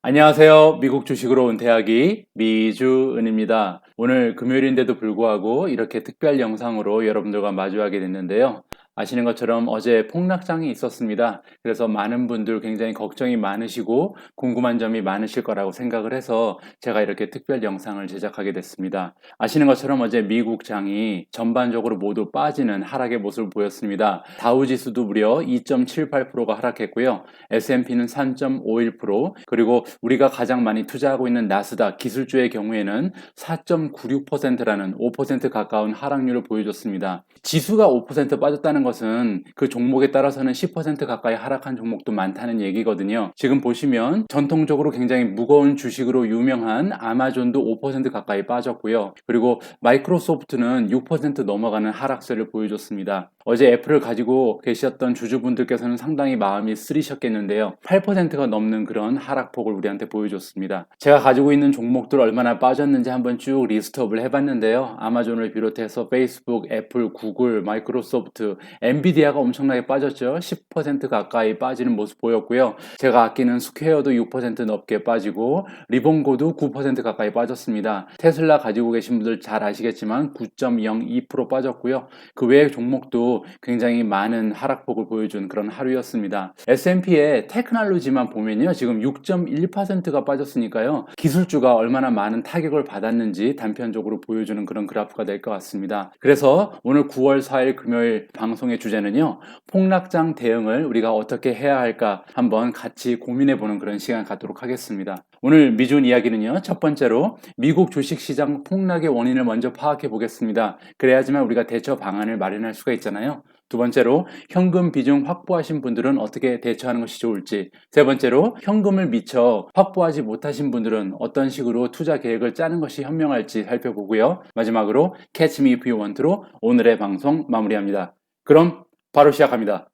안녕하세요. 미국 주식으로 온 대학이 미주은입니다. 오늘 금요일인데도 불구하고 이렇게 특별 영상으로 여러분들과 마주하게 됐는데요. 아시는 것처럼 어제 폭락장이 있었습니다. 그래서 많은 분들 굉장히 걱정이 많으시고 궁금한 점이 많으실 거라고 생각을 해서 제가 이렇게 특별 영상을 제작하게 됐습니다. 아시는 것처럼 어제 미국 장이 전반적으로 모두 빠지는 하락의 모습을 보였습니다. 다우지수도 무려 2.78%가 하락했고요. S&P는 3.51%, 그리고 우리가 가장 많이 투자하고 있는 나스닥 기술주의 경우에는 4.96%라는 5% 가까운 하락률을 보여줬습니다. 지수가 5% 빠졌다는 것은 그 종목에 따라서는 10% 가까이 하락한 종목도 많다는 얘기거든요. 지금 보시면 전통적으로 굉장히 무거운 주식으로 유명한 아마존도 5% 가까이 빠졌고요. 그리고 마이크로소프트는 6% 넘어가는 하락세를 보여줬습니다. 어제 애플을 가지고 계셨던 주주분들께서는 상당히 마음이 쓰리셨겠는데요. 8%가 넘는 그런 하락폭을 우리한테 보여줬습니다. 제가 가지고 있는 종목들 얼마나 빠졌는지 한번 쭉 리스트업을 해봤는데요. 아마존을 비롯해서 페이스북, 애플, 구글, 마이크로소프트, 엔비디아가 엄청나게 빠졌죠. 10% 가까이 빠지는 모습 보였고요. 제가 아끼는 스퀘어도 6% 넘게 빠지고 리본고도 9% 가까이 빠졌습니다. 테슬라 가지고 계신 분들 잘 아시겠지만 9.02% 빠졌고요. 그 외의 종목도 굉장히 많은 하락폭을 보여준 그런 하루였습니다. S&P의 테크놀로지만 보면요, 지금 6.1%가 빠졌으니까요, 기술주가 얼마나 많은 타격을 받았는지 단편적으로 보여주는 그런 그래프가 될 것 같습니다. 그래서 오늘 9월 4일 금요일 방송의 주제는요, 폭락장 대응을 우리가 어떻게 해야 할까 한번 같이 고민해보는 그런 시간 갖도록 하겠습니다. 오늘 미준 이야기는요, 첫 번째로 미국 주식시장 폭락의 원인을 먼저 파악해 보겠습니다. 그래야지만 우리가 대처 방안을 마련할 수가 있잖아요. 두 번째로 현금 비중 확보하신 분들은 어떻게 대처하는 것이 좋을지, 세 번째로 현금을 미처 확보하지 못하신 분들은 어떤 식으로 투자 계획을 짜는 것이 현명할지 살펴보고요. 마지막으로 Catch Me If You Want로 오늘의 방송 마무리합니다. 그럼 바로 시작합니다.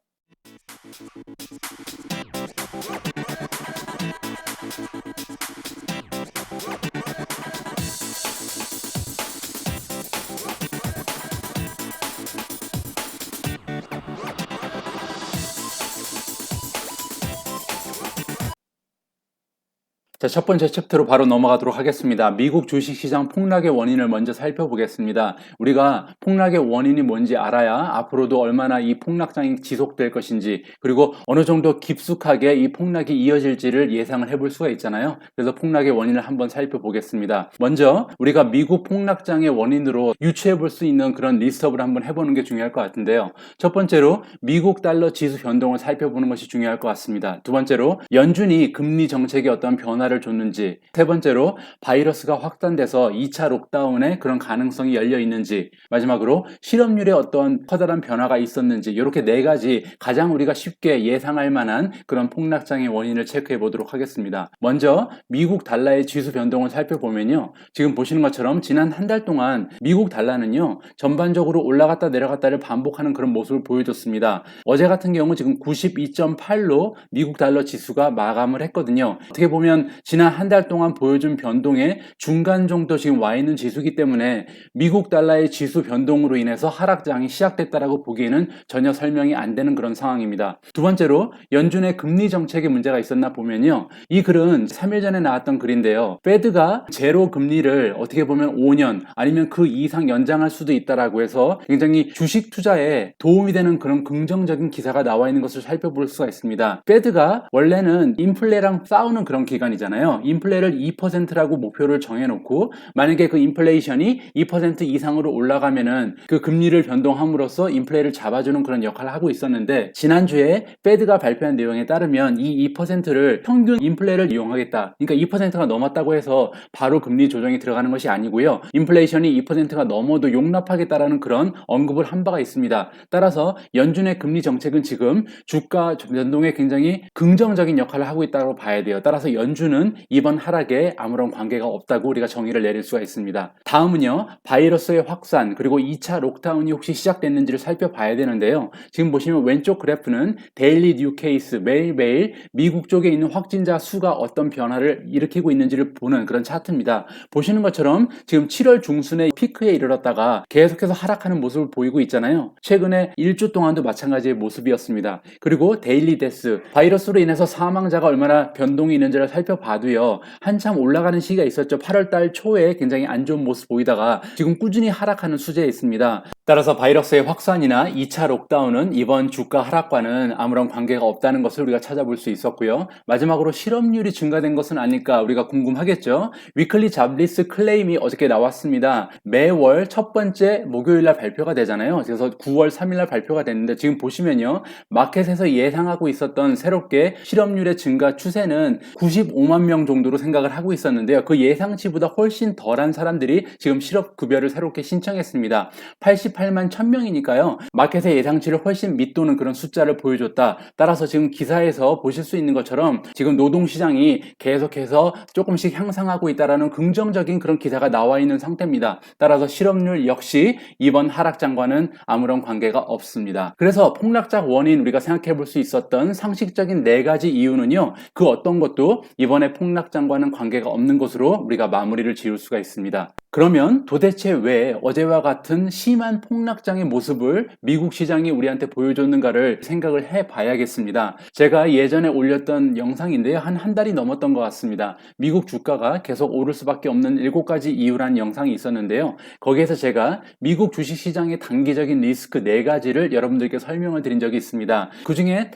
자, 첫 번째 챕터로 바로 넘어가도록 하겠습니다. 미국 주식시장 폭락의 원인을 먼저 살펴보겠습니다. 우리가 폭락의 원인이 뭔지 알아야 앞으로도 얼마나 이 폭락장이 지속될 것인지, 그리고 어느 정도 깊숙하게 이 폭락이 이어질지를 예상을 해볼 수가 있잖아요. 그래서 폭락의 원인을 한번 살펴보겠습니다. 먼저 우리가 미국 폭락장의 원인으로 유추해 볼 수 있는 그런 리스트업을 한번 해보는 게 중요할 것 같은데요. 첫 번째로 미국 달러 지수 변동을 살펴보는 것이 중요할 것 같습니다. 두 번째로 연준이 금리 정책에 어떤 변화를 줬는지, 세 번째로 바이러스가 확산돼서 2차 록다운의 그런 가능성이 열려 있는지, 마지막으로 실업률에 어떤 커다란 변화가 있었는지, 이렇게 네 가지 가장 우리가 쉽게 예상할 만한 그런 폭락장의 원인을 체크해 보도록 하겠습니다. 먼저 미국 달러의 지수 변동을 살펴보면요, 지금 보시는 것처럼 지난 한 달 동안 미국 달러는요, 전반적으로 올라갔다 내려갔다를 반복하는 그런 모습을 보여줬습니다. 어제 같은 경우 지금 92.8로 미국 달러 지수가 마감을 했거든요. 어떻게 보면 지난 한 달 동안 보여준 변동의 중간 정도 지금 와 있는 지수이기 때문에 미국 달러의 지수 변동으로 인해서 하락장이 시작됐다라고 보기에는 전혀 설명이 안 되는 그런 상황입니다. 두 번째로 연준의 금리 정책에 문제가 있었나 보면요, 이 글은 3일 전에 나왔던 글인데요, 페드가 제로 금리를 어떻게 보면 5년 아니면 그 이상 연장할 수도 있다라고 해서 굉장히 주식 투자에 도움이 되는 그런 긍정적인 기사가 나와 있는 것을 살펴볼 수가 있습니다. 페드가 원래는 인플레랑 싸우는 그런 기관이잖아요. 인플레를 2%라고 목표를 정해놓고 만약에 그 인플레이션이 2% 이상으로 올라가면은 그 금리를 변동함으로써 인플레를 잡아주는 그런 역할을 하고 있었는데, 지난주에 페드가 발표한 내용에 따르면 이 2%를 평균 인플레를 이용하겠다, 그러니까 2%가 넘었다고 해서 바로 금리 조정이 들어가는 것이 아니고요, 인플레이션이 2%가 넘어도 용납하겠다라는 그런 언급을 한 바가 있습니다. 따라서 연준의 금리 정책은 지금 주가 변동에 굉장히 긍정적인 역할을 하고 있다고 봐야 돼요. 따라서 연준은 이번 하락에 아무런 관계가 없다고 우리가 정의를 내릴 수가 있습니다. 다음은요, 바이러스의 확산 그리고 2차 록다운이 혹시 시작됐는지를 살펴봐야 되는데요, 지금 보시면 왼쪽 그래프는 데일리 뉴 케이스, 매일매일 미국 쪽에 있는 확진자 수가 어떤 변화를 일으키고 있는지를 보는 그런 차트입니다. 보시는 것처럼 지금 7월 중순에 피크에 이르렀다가 계속해서 하락하는 모습을 보이고 있잖아요. 최근에 1주 동안도 마찬가지의 모습이었습니다. 그리고 데일리 데스, 바이러스로 인해서 사망자가 얼마나 변동이 있는지를 살펴봐 봐도요, 한참 올라가는 시기가 있었죠. 8월 달 초에 굉장히 안 좋은 모습 보이다가 지금 꾸준히 하락하는 추세에 있습니다. 따라서 바이러스의 확산이나 2차 록다운은 이번 주가 하락과는 아무런 관계가 없다는 것을 우리가 찾아볼 수 있었고요. 마지막으로 실업률이 증가된 것은 아닐까 우리가 궁금하겠죠. 위클리 잡리스 클레임이 어저께 나왔습니다. 매월 첫 번째 목요일 날 발표가 되잖아요. 그래서 9월 3일 날 발표가 됐는데 지금 보시면요, 마켓에서 예상하고 있었던 새롭게 실업률의 증가 추세는 95만 명 정도로 생각을 하고 있었는데요. 그 예상치보다 훨씬 덜한 사람들이 지금 실업급여를 새롭게 신청했습니다. 88만 1000명이니까요. 마켓의 예상치를 훨씬 밑도는 그런 숫자를 보여줬다. 따라서 지금 기사에서 보실 수 있는 것처럼 지금 노동시장이 계속해서 조금씩 향상하고 있다는 긍정적인 그런 기사가 나와 있는 상태입니다. 따라서 실업률 역시 이번 하락장과는 아무런 관계가 없습니다. 그래서 폭락장 원인 우리가 생각해 볼 수 있었던 상식적인 4가지 이유는요, 그 어떤 것도 이번에 폭락장과는 관계가 없는 것으로 우리가 마무리를 지을 수가 있습니다. 그러면 도대체 왜 어제와 같은 심한 폭락장의 모습을 미국 시장이 우리한테 보여줬는가를 생각을 해 봐야겠습니다. 제가 예전에 올렸던 영상인데요. 한 달이 넘었던 것 같습니다. 미국 주가가 계속 오를 수밖에 없는 7가지 이유라는 영상이 있었는데요. 거기에서 제가 미국 주식시장의 단기적인 리스크 4가지를 여러분들께 설명을 드린 적이 있습니다. 그 중에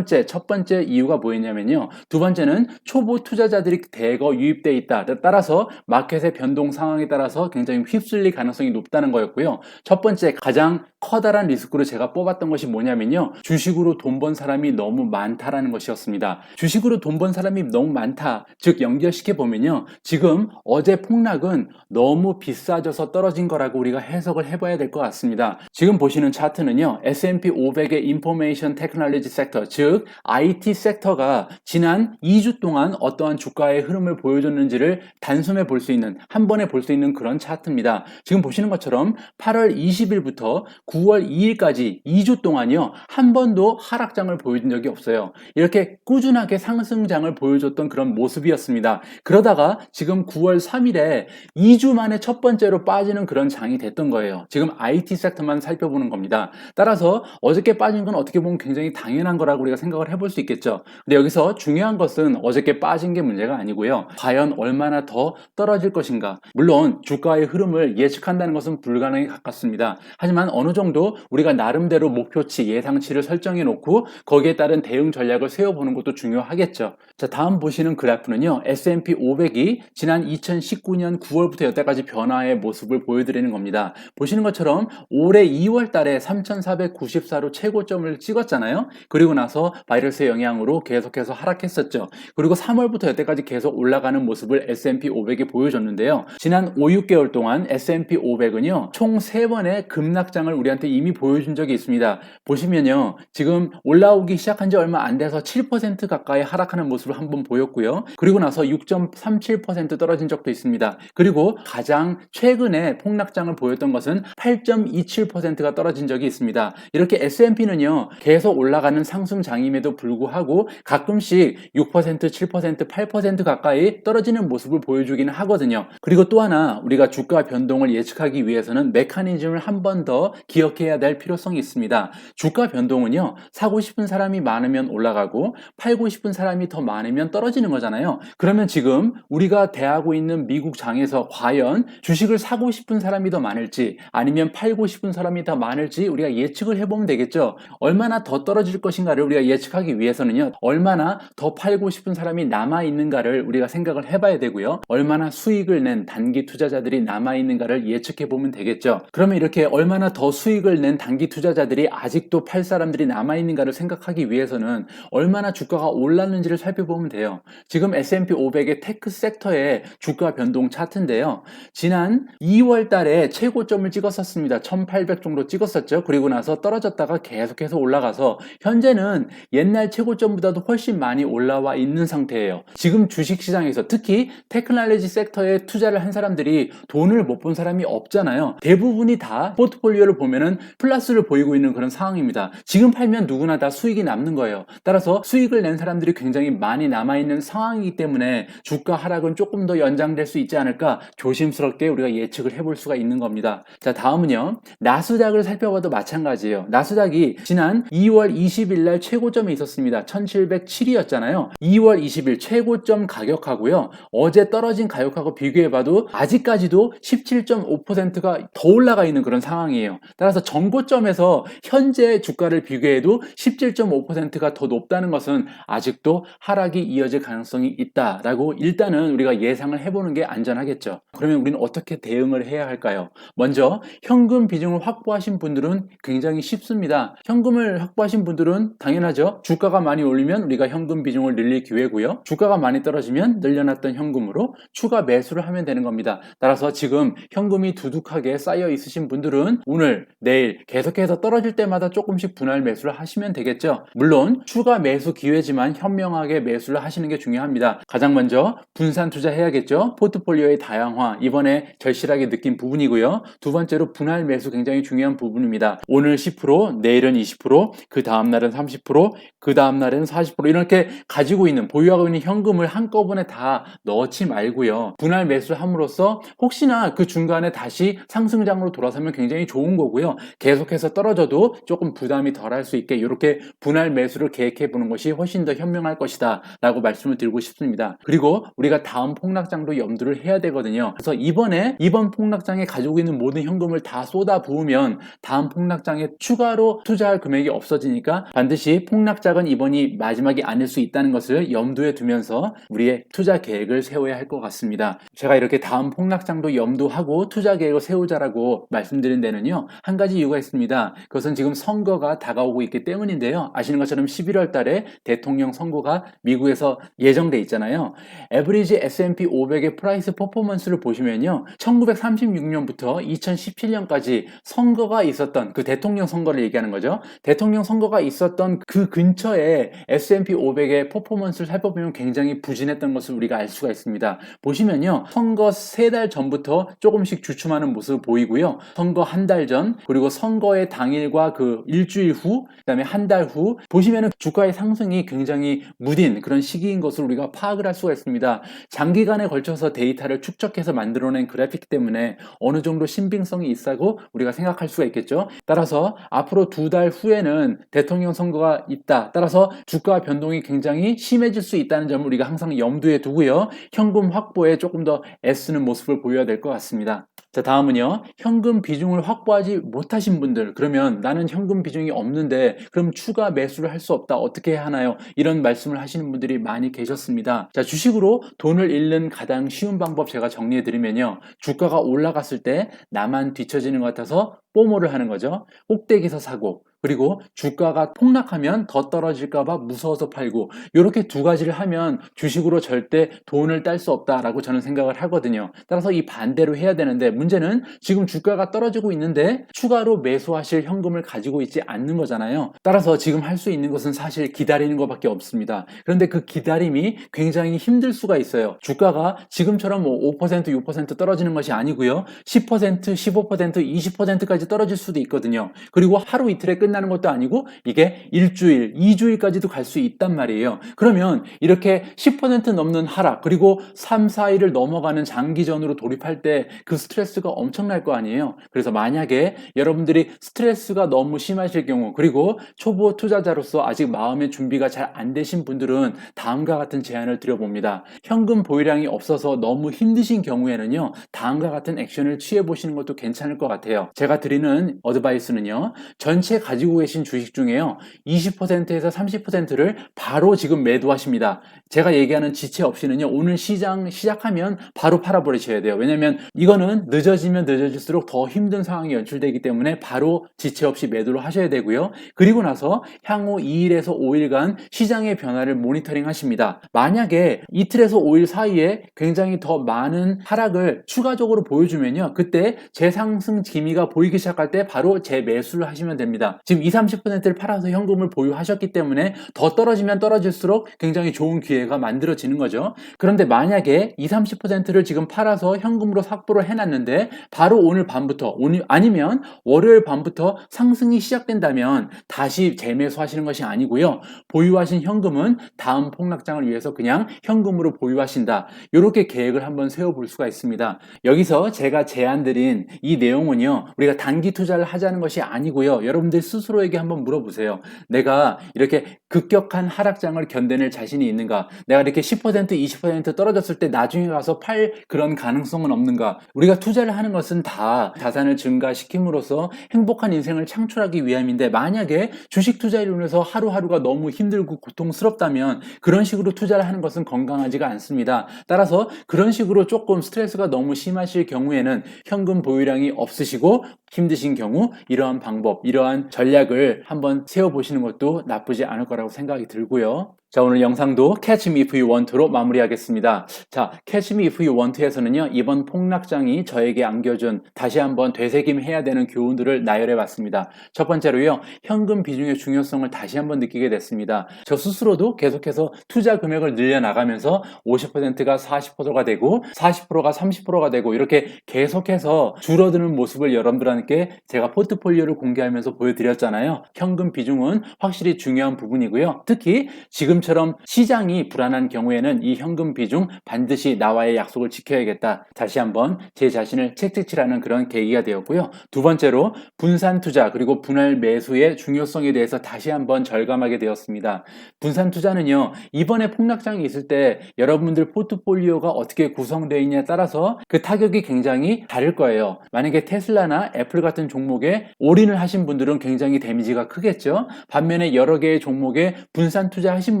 첫 번째 이유가 뭐였냐면요. 두 번째는 초보 투자자들이 대거 유입되어 있다. 따라서 마켓의 변동 상황에 따라서 굉장히 휩쓸릴 가능성이 높다는 거였고요. 첫 번째 가장 커다란 리스크로 제가 뽑았던 것이 뭐냐면요, 주식으로 돈 번 사람이 너무 많다라는 것이었습니다. 주식으로 돈 번 사람이 너무 많다, 즉 연결시켜 보면요, 지금 어제 폭락은 너무 비싸져서 떨어진 거라고 우리가 해석을 해봐야 될 것 같습니다. 지금 보시는 차트는요, S&P 500의 인포메이션 테크놀로지 섹터, 즉 IT 섹터가 지난 2주 동안 어떠한 주가의 흐름을 보여줬는지를 단숨에 볼 수 있는, 한 번에 볼 수 있는 그런 차트입니다. 지금 보시는 것처럼 8월 20일부터 9월 2일까지 2주 동안요, 한 번도 하락장을 보여준 적이 없어요. 이렇게 꾸준하게 상승장을 보여줬던 그런 모습이었습니다. 그러다가 지금 9월 3일에 2주 만에 첫 번째로 빠지는 그런 장이 됐던 거예요. 지금 IT 섹터만 살펴보는 겁니다. 따라서 어저께 빠진 건 어떻게 보면 굉장히 당연한 거라고 우리가 생각을 해볼 수 있겠죠. 근데 여기서 중요한 것은 어저께 빠진 게 문제가 아니고요, 과연 얼마나 더 떨어질 것인가. 물론 주가의 흐름을 예측한다는 것은 불가능에 가깝습니다. 하지만 어느 정도 우리가 나름대로 목표치, 예상치를 설정해 놓고 거기에 따른 대응 전략을 세워보는 것도 중요하겠죠. 자, 다음 보시는 그래프는요, S&P 500이 지난 2019년 9월부터 여태까지 변화의 모습을 보여드리는 겁니다. 보시는 것처럼 올해 2월 달에 3494로 최고점을 찍었잖아요. 그리고 나서 바이러스의 영향으로 계속해서 하락했었죠. 그리고 3월부터 여태까지 계속 올라가는 모습을 S&P 500이 보여줬는데요. 지난 5, 6개월 동안 S&P 500은요, 총 3번의 급락장을 우리한테 이미 보여준 적이 있습니다. 보시면요, 지금 올라오기 시작한 지 얼마 안 돼서 7% 가까이 하락하는 모습을 한번 보였고요. 그리고 나서 6.37% 떨어진 적도 있습니다. 그리고 가장 최근에 폭락장을 보였던 것은 8.27%가 떨어진 적이 있습니다. 이렇게 S&P는요, 계속 올라가는 상승장임에도 불구하고 가끔씩 6%, 7%, 8% 가까이 떨어지는 모습을 보여주기는 하거든요. 그리고 또 하나 우리가 주가 변동을 예측하기 위해서는 메커니즘을 한 번 더 기억해야 될 필요성이 있습니다. 주가 변동은요, 사고 싶은 사람이 많으면 올라가고 팔고 싶은 사람이 더 많으면 떨어지는 거잖아요. 그러면 지금 우리가 대하고 있는 미국 장에서 과연 주식을 사고 싶은 사람이 더 많을지 아니면 팔고 싶은 사람이 더 많을지 우리가 예측을 해보면 되겠죠. 얼마나 더 떨어질 것인가를 우리가 예측하기 위해서는요, 얼마나 더 팔고 싶은 사람이 남아있는가를 우리가 생각을 해봐야 되고요, 얼마나 수익을 낸 단기 투자자들이 남아있는가를 예측해보면 되겠죠. 그러면 이렇게 얼마나 더 수익을 낸 단기 투자자들이 아직도 팔 사람들이 남아있는가를 생각하기 위해서는 얼마나 주가가 올랐는지를 살펴보면 돼요. 지금 S&P 500의 테크 섹터의 주가 변동 차트인데요, 지난 2월 달에 최고점을 찍었었습니다. 1800 정도 찍었었죠. 그리고 나서 떨어졌다가 계속해서 올라가서 현재는 옛날 최고점보다도 훨씬 많이 올라와 있는 상태예요. 지금 주식시장에서 특히 테크놀로지 섹터에 투자를 한 사람들이 사람들이 돈을 못 본 사람이 없잖아요. 대부분이 다 포트폴리오를 보면은 플러스를 보이고 있는 그런 상황입니다. 지금 팔면 누구나 다 수익이 남는 거예요. 따라서 수익을 낸 사람들이 굉장히 많이 남아있는 상황이기 때문에 주가 하락은 조금 더 연장될 수 있지 않을까 조심스럽게 우리가 예측을 해볼 수가 있는 겁니다. 자, 다음은요. 나스닥을 살펴봐도 마찬가지예요. 나스닥이 지난 2월 20일 날 최고점에 있었습니다. 1707이었잖아요. 2월 20일 최고점 가격하고요. 어제 떨어진 가격하고 비교해봐도 아직까지도 17.5%가 더 올라가 있는 그런 상황이에요. 따라서 전고점에서 현재 주가를 비교해도 17.5%가 더 높다는 것은 아직도 하락이 이어질 가능성이 있다라고 일단은 우리가 예상을 해보는 게 안전하겠죠. 그러면 우리는 어떻게 대응을 해야 할까요? 먼저 현금 비중을 확보하신 분들은 굉장히 쉽습니다. 현금을 확보하신 분들은 당연하죠. 주가가 많이 올리면 우리가 현금 비중을 늘릴 기회고요. 주가가 많이 떨어지면 늘려놨던 현금으로 추가 매수를 하면 되는 겁니다. 따라서 지금 현금이 두둑하게 쌓여 있으신 분들은 오늘, 내일 계속해서 떨어질 때마다 조금씩 분할 매수를 하시면 되겠죠. 물론 추가 매수 기회지만 현명하게 매수를 하시는 게 중요합니다. 가장 먼저 분산 투자해야겠죠. 포트폴리오의 다양화, 이번에 절실하게 느낀 부분이고요. 두 번째로 분할 매수 굉장히 중요한 부분입니다. 오늘 10%, 내일은 20%, 그 다음날은 30%, 그 다음날에는 40% 이렇게 가지고 있는, 보유하고 있는 현금을 한꺼번에 다 넣지 말고요. 분할 매수를 함으로써 혹시나 그 중간에 다시 상승장으로 돌아서면 굉장히 좋은 거고요. 계속해서 떨어져도 조금 부담이 덜할 수 있게 이렇게 분할 매수를 계획해 보는 것이 훨씬 더 현명할 것이다 라고 말씀을 드리고 싶습니다. 그리고 우리가 다음 폭락장도 염두를 해야 되거든요. 그래서 이번 폭락장에 가지고 있는 모든 현금을 다 쏟아 부으면 다음 폭락장에 추가로 투자할 금액이 없어지니까 반드시 폭락장은 이번이 마지막이 아닐 수 있다는 것을 염두에 두면서 우리의 투자 계획을 세워야 할 것 같습니다. 제가 이렇게 다음 폭락장도 염두하고 투자 계획을 세우자라고 말씀드린 데는요, 한 가지 이유가 있습니다. 그것은 지금 선거가 다가오고 있기 때문인데요. 아시는 것처럼 11월 달에 대통령 선거가 미국에서 예정돼 있잖아요. 에브리지 S&P 500의 프라이스 퍼포먼스를 보시면요, 1936년부터 2017년까지 선거가 있었던, 그 대통령 선거를 얘기하는 거죠. 대통령 선거가 있었던 그 근처에 S&P 500의 퍼포먼스를 살펴보면 굉장히 부진했던 것을 우리가 알 수가 있습니다. 보시면요, 선거 3달 전부터 조금씩 주춤하는 모습을 보이고요. 선거 한 달 전, 그리고 선거의 당일과 그 일주일 후, 그 다음에 한 달 후 보시면은 주가의 상승이 굉장히 무딘 그런 시기인 것을 우리가 파악을 할 수가 있습니다. 장기간에 걸쳐서 데이터를 축적해서 만들어낸 그래픽 때문에 어느 정도 신빙성이 있다고 우리가 생각할 수가 있겠죠. 따라서 앞으로 2달 후에는 대통령 선거가 있다. 따라서 주가 변동이 굉장히 심해질 수 있다는 점을 우리가 항상 염두에 두고요. 현금 확보에 조금 더 애쓰는 모습을 보여야 될 것 같습니다. 자, 다음은요. 현금 비중을 확보하지 못하신 분들, 그러면 나는 현금 비중이 없는데 그럼 추가 매수를 할 수 없다. 어떻게 해야 하나요? 이런 말씀을 하시는 분들이 많이 계셨습니다. 자, 주식으로 돈을 잃는 가장 쉬운 방법 제가 정리해 드리면요. 주가가 올라갔을 때 나만 뒤처지는 것 같아서 포모를 하는 거죠. 꼭대기에서 사고, 그리고 주가가 폭락하면 더 떨어질까봐 무서워서 팔고, 이렇게 두 가지를 하면 주식으로 절대 돈을 딸 수 없다라고 저는 생각을 하거든요. 따라서 이 반대로 해야 되는데, 문제는 지금 주가가 떨어지고 있는데 추가로 매수하실 현금을 가지고 있지 않는 거잖아요. 따라서 지금 할 수 있는 것은 사실 기다리는 것밖에 없습니다. 그런데 그 기다림이 굉장히 힘들 수가 있어요. 주가가 지금처럼 뭐 5%, 6% 떨어지는 것이 아니고요. 10%, 15%, 20%까지 떨어질 수도 있거든요. 그리고 하루 이틀에 끝나는 것도 아니고 이게 일주일, 2주일까지도 갈 수 있단 말이에요. 그러면 이렇게 10% 넘는 하락, 그리고 3, 4일을 넘어가는 장기전으로 돌입할 때 그 스트레스가 엄청날 거 아니에요. 그래서 만약에 여러분들이 스트레스가 너무 심하실 경우, 그리고 초보 투자자로서 아직 마음의 준비가 잘 안 되신 분들은 다음과 같은 제안을 드려봅니다. 현금 보유량이 없어서 너무 힘드신 경우에는요, 다음과 같은 액션을 취해보시는 것도 괜찮을 것 같아요. 제가 드리는 어드바이스는요, 전체 가지고 계신 주식 중에요, 20%에서 30%를 바로 지금 매도하십니다. 제가 얘기하는 지체 없이는요, 오늘 시장 시작하면 바로 팔아버리셔야 돼요. 왜냐면 이거는 늦어지면 늦어질수록 더 힘든 상황이 연출되기 때문에 바로 지체 없이 매도를 하셔야 되고요. 그리고 나서 향후 2일에서 5일간 시장의 변화를 모니터링 하십니다. 만약에 이틀에서 5일 사이에 굉장히 더 많은 하락을 추가적으로 보여주면요, 그때 재상승 기미가 보이기 시작할 때 바로 재매수를 하시면 됩니다. 지금 20-30%를 팔아서 현금을 보유하셨기 때문에 더 떨어지면 떨어질수록 굉장히 좋은 기회가 만들어지는 거죠. 그런데 만약에 20-30%를 지금 팔아서 현금으로 확보를 해놨는데 바로 오늘 밤부터 아니면 월요일 밤부터 상승이 시작된다면 다시 재매수하시는 것이 아니고요. 보유하신 현금은 다음 폭락장을 위해서 그냥 현금으로 보유하신다. 이렇게 계획을 한번 세워볼 수가 있습니다. 여기서 제가 제안드린 이 내용은요, 우리가 단기 투자를 하자는 것이 아니고요. 여러분들 스스로에게 한번 물어보세요. 내가 이렇게 급격한 하락장을 견뎌낼 자신이 있는가? 내가 이렇게 10%, 20% 떨어졌을 때 나중에 가서 팔 그런 가능성은 없는가? 우리가 투자를 하는 것은 다 자산을 증가시킴으로써 행복한 인생을 창출하기 위함인데, 만약에 주식 투자로 인해서 하루하루가 너무 힘들고 고통스럽다면 그런 식으로 투자를 하는 것은 건강하지가 않습니다. 따라서 그런 식으로 조금 스트레스가 너무 심하실 경우에는 현금 보유량이 없으시고 힘드신 경우 이러한 방법, 이러한 전략을 한번 세워보시는 것도 나쁘지 않을 거라고 생각이 들고요. 자, 오늘 영상도 Catch Me If You Want To로 마무리하겠습니다. 자, Catch Me If You Want To에서는요, 이번 폭락장이 저에게 안겨준 다시 한번 되새김해야 되는 교훈들을 나열해 봤습니다. 첫 번째로요, 현금 비중의 중요성을 다시 한번 느끼게 됐습니다. 저 스스로도 계속해서 투자 금액을 늘려나가면서 50%가 40%가 되고 40%가 30%가 되고 이렇게 계속해서 줄어드는 모습을 여러분들께 제가 포트폴리오를 공개하면서 보여드렸잖아요. 현금 비중은 확실히 중요한 부분이고요. 특히 지금처럼 시장이 불안한 경우에는 이 현금 비중 반드시 나와의 약속을 지켜야겠다. 다시 한번 제 자신을 채찍질하는 그런 계기가 되었고요. 두 번째로 분산 투자 그리고 분할 매수의 중요성에 대해서 다시 한번 절감하게 되었습니다. 분산 투자는요, 이번에 폭락장이 있을 때 여러분들 포트폴리오가 어떻게 구성되어 있냐에 따라서 그 타격이 굉장히 다를 거예요. 만약에 테슬라나 애플 같은 종목에 올인을 하신 분들은 굉장히 데미지가 크겠죠. 반면에 여러 개의 종목에 분산 투자하신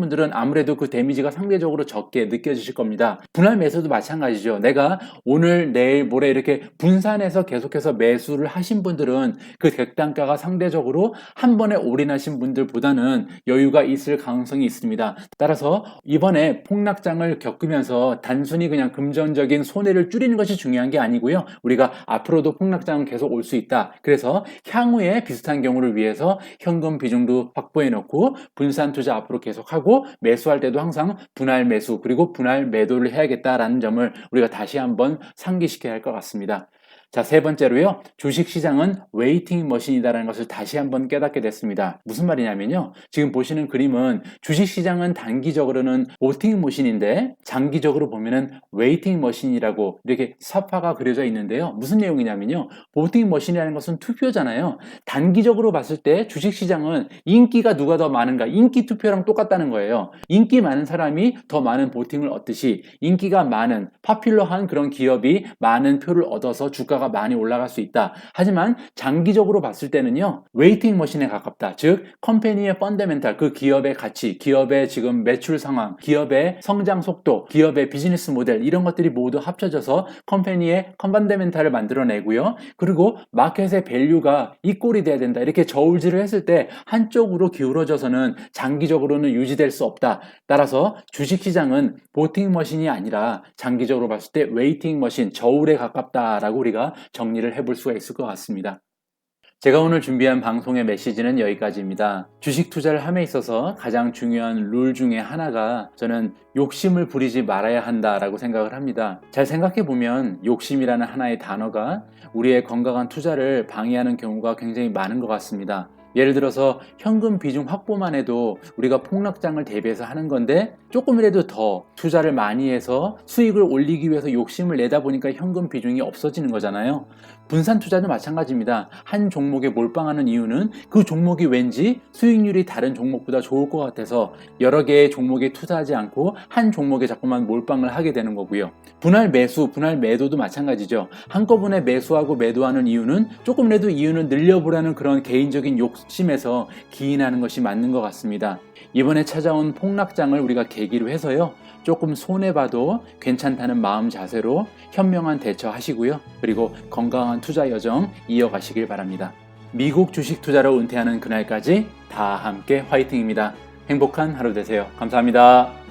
분들은 아무래도 그 데미지가 상대적으로 적게 느껴지실 겁니다. 분할 매수도 마찬가지죠. 내가 오늘 내일 모레 이렇게 분산해서 계속해서 매수를 하신 분들은 그 객단가가 상대적으로 한 번에 올인하신 분들보다는 여유가 있을 가능성이 있습니다. 따라서 이번에 폭락장을 겪으면서 단순히 그냥 금전적인 손해를 줄이는 것이 중요한 게 아니고요. 우리가 앞으로도 폭락장은 계속 올 수 있다. 그래서 향후에 비슷한 경우를 위해서 현금 비중도 확보해 놓고 분산 투자 앞으로 계속하고 매수할 때도 항상 분할 매수 그리고 분할 매도를 해야겠다라는 점을 우리가 다시 한번 상기시켜야 할 것 같습니다. 자, 세 번째로요, 주식시장은 웨이팅 머신이다라는 것을 다시 한번 깨닫게 됐습니다. 무슨 말이냐면요, 지금 보시는 그림은 주식시장은 단기적으로는 보팅 머신인데 장기적으로 보면은 웨이팅 머신이라고 이렇게 사파가 그려져 있는데요. 무슨 내용이냐면요, 보팅 머신이라는 것은 투표잖아요. 단기적으로 봤을 때 주식시장은 인기가 누가 더 많은가, 인기 투표랑 똑같다는 거예요. 인기 많은 사람이 더 많은 보팅을 얻듯이 인기가 많은 파퓰러한 그런 기업이 많은 표를 얻어서 주가가 많이 올라갈 수 있다. 하지만 장기적으로 봤을 때는요, 웨이팅 머신에 가깝다. 즉 컴퍼니의 펀더멘탈, 그 기업의 가치, 기업의 지금 매출 상황, 기업의 성장 속도, 기업의 비즈니스 모델, 이런 것들이 모두 합쳐져서 컴퍼니의 펀더멘탈을 만들어내고요. 그리고 마켓의 밸류가 이꼴이 돼야 된다. 이렇게 저울질을 했을 때 한쪽으로 기울어져서는 장기적으로는 유지될 수 없다. 따라서 주식시장은 보팅 머신이 아니라 장기적으로 봤을 때 웨이팅 머신, 저울에 가깝다라고 우리가 정리를 해볼 수가 있을 것 같습니다. 제가 오늘 준비한 방송의 메시지는 여기까지입니다. 주식 투자를 함에 있어서 가장 중요한 룰 중에 하나가 저는 욕심을 부리지 말아야 한다라고 생각을 합니다. 잘 생각해 보면 욕심이라는 하나의 단어가 우리의 건강한 투자를 방해하는 경우가 굉장히 많은 것 같습니다. 예를 들어서 현금 비중 확보만 해도 우리가 폭락장을 대비해서 하는 건데 조금이라도 더 투자를 많이 해서 수익을 올리기 위해서 욕심을 내다 보니까 현금 비중이 없어지는 거잖아요. 분산 투자도 마찬가지입니다. 한 종목에 몰빵하는 이유는 그 종목이 왠지 수익률이 다른 종목보다 좋을 것 같아서 여러 개의 종목에 투자하지 않고 한 종목에 자꾸만 몰빵을 하게 되는 거고요. 분할 매수, 분할 매도도 마찬가지죠. 한꺼번에 매수하고 매도하는 이유는 조금이라도 이유는 늘려보라는 그런 개인적인 욕심에서 기인하는 것이 맞는 것 같습니다. 이번에 찾아온 폭락장을 우리가 계기로 해서요, 조금 손해봐도 괜찮다는 마음 자세로 현명한 대처하시고요. 그리고 건강한 투자 여정 이어가시길 바랍니다. 미국 주식 투자로 은퇴하는 그날까지 다 함께 화이팅입니다. 행복한 하루 되세요. 감사합니다.